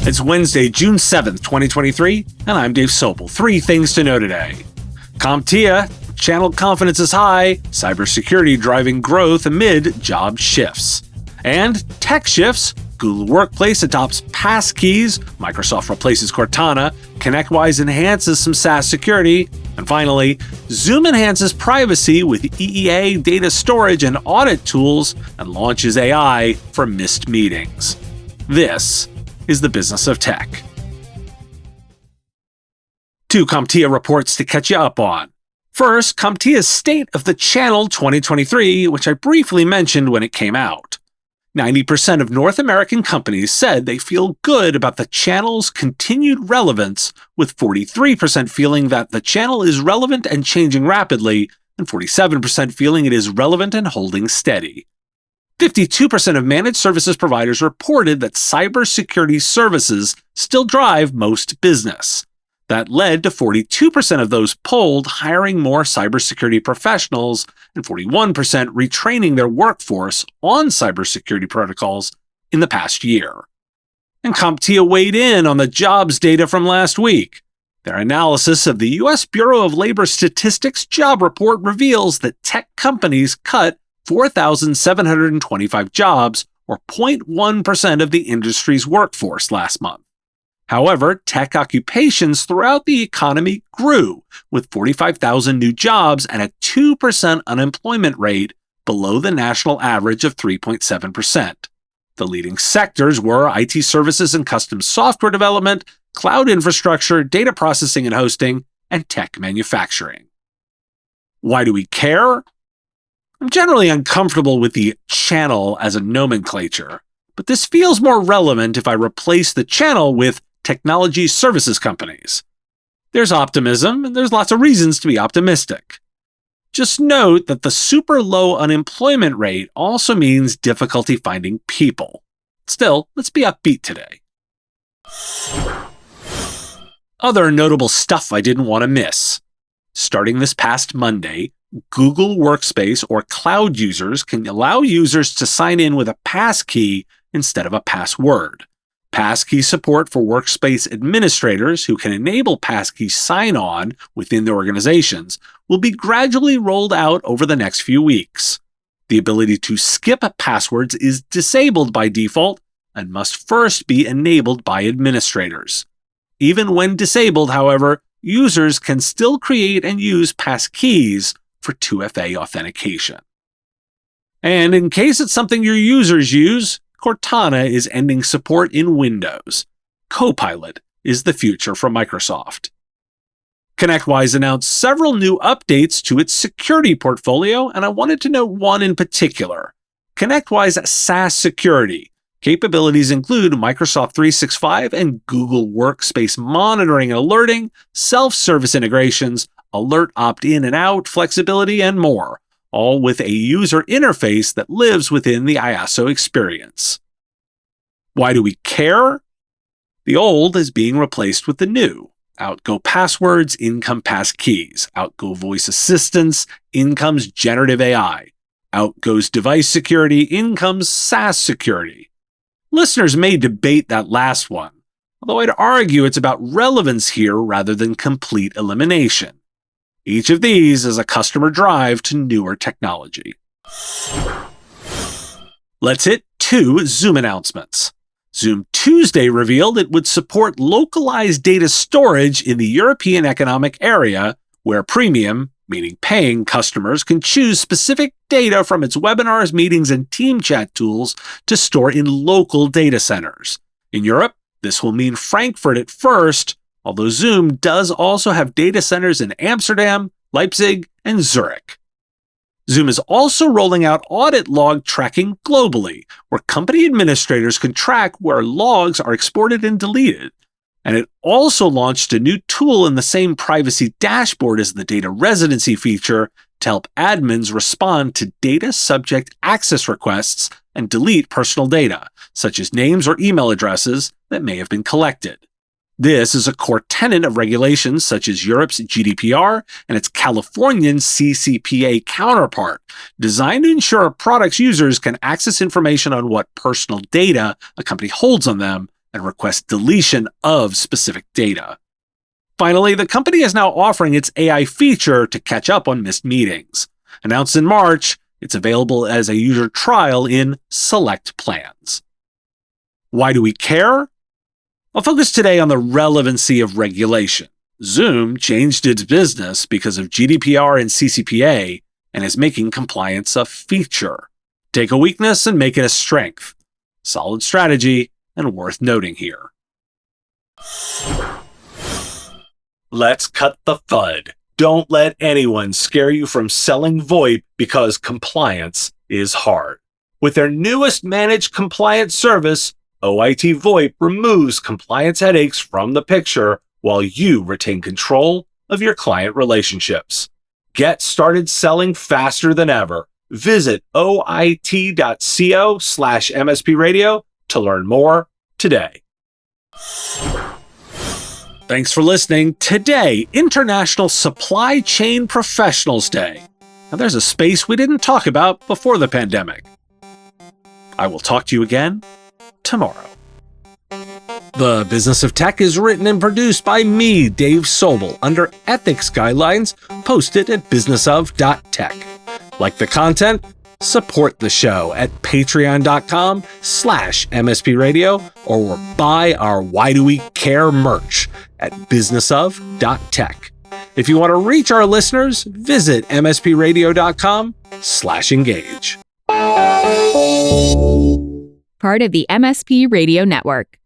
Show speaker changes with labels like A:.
A: It's Wednesday, June 7th, 2023, and I'm Dave Sobel. 3 things to know today. CompTIA, channel confidence is high, cybersecurity driving growth amid job shifts. And tech shifts, Google Workspace adopts Passkeys, Microsoft replaces Cortana, ConnectWise enhances some SaaS security, and finally, Zoom enhances privacy with EEA data storage and audit tools and launches AI for missed meetings. This is the business of tech. 2 CompTIA reports to catch you up on. First, CompTIA's State of the Channel 2023, which I briefly mentioned when it came out. 90% of North American companies said they feel good about the channel's continued relevance, with 43% feeling that the channel is relevant and changing rapidly, and 47% feeling it is relevant and holding steady. 52% of managed services providers reported that cybersecurity services still drive most business. That led to 42% of those polled hiring more cybersecurity professionals and 41% retraining their workforce on cybersecurity protocols in the past year. And CompTIA weighed in on the jobs data from last week. Their analysis of the U.S. Bureau of Labor Statistics job report reveals that tech companies cut 4,725 jobs, or 0.1% of the industry's workforce last month. However, tech occupations throughout the economy grew, with 45,000 new jobs and a 2% unemployment rate, below the national average of 3.7%. The leading sectors were IT services and custom software development, cloud infrastructure, data processing and hosting, and tech manufacturing. Why do we care? I'm generally uncomfortable with the channel as a nomenclature, but this feels more relevant if I replace the channel with technology services companies. There's optimism, and there's lots of reasons to be optimistic. Just note that the super low unemployment rate also means difficulty finding people. Still, let's be upbeat today. Other notable stuff I didn't want to miss. Starting this past Monday, Google Workspace or cloud users can allow users to sign in with a passkey instead of a password. Passkey support for Workspace administrators who can enable passkey sign-on within their organizations will be gradually rolled out over the next few weeks. The ability to skip passwords is disabled by default and must first be enabled by administrators. Even when disabled, however, users can still create and use passkeys for 2FA authentication. And in case it's something your users use, Cortana is ending support in Windows. Copilot is the future for Microsoft. ConnectWise announced several new updates to its security portfolio, and I wanted to note one in particular. ConnectWise SaaS Security. Capabilities include Microsoft 365 and Google Workspace monitoring and alerting, self-service integrations, alert opt-in and out flexibility, and more, all with a user interface that lives within the IASO experience. Why do we care? The old is being replaced with the new. Out go passwords, in come passkeys. Out go voice assistants, in comes generative AI. Out goes device security, in comes SaaS security. Listeners may debate that last one, although I'd argue it's about relevance here rather than complete elimination. Each of these is a customer drive to newer technology. Let's hit 2 Zoom announcements. Zoom Tuesday revealed it would support localized data storage in the European Economic Area, where premium, meaning paying customers, can choose specific data from its webinars, meetings, and team chat tools to store in local data centers. In Europe, this will mean Frankfurt at first, although Zoom does also have data centers in Amsterdam, Leipzig, and Zurich. Zoom is also rolling out audit log tracking globally, where company administrators can track where logs are exported and deleted. And it also launched a new tool in the same privacy dashboard as the data residency feature to help admins respond to data subject access requests and delete personal data, such as names or email addresses that may have been collected. This is a core tenet of regulations such as Europe's GDPR and its Californian CCPA counterpart, designed to ensure a product's users can access information on what personal data a company holds on them, and request deletion of specific data. Finally, the company is now offering its AI feature to catch up on missed meetings. Announced in March, it's available as a user trial in select plans. Why do we care? I'll focus today on the relevancy of regulation. Zoom changed its business because of GDPR and CCPA and is making compliance a feature. Take a weakness and make it a strength. Solid strategy and worth noting here. Let's cut the FUD. Don't let anyone scare you from selling VoIP because compliance is hard. With their newest managed compliance service, OIT VoIP removes compliance headaches from the picture while you retain control of your client relationships. Get started selling faster than ever. Visit oit.co/MSP Radio to learn more today. Thanks for listening. Today, International Supply Chain Professionals Day. Now, there's a space we didn't talk about before the pandemic. I will talk to you again tomorrow. The Business of Tech is written and produced by me, Dave Sobel, under ethics guidelines posted at businessof.tech. Like the content? Support the show at patreon.com/MSP Radio or buy our Why Do We Care merch at businessof.tech. If you want to reach our listeners, visit mspradio.com/engage.
B: Part of the MSP Radio Network.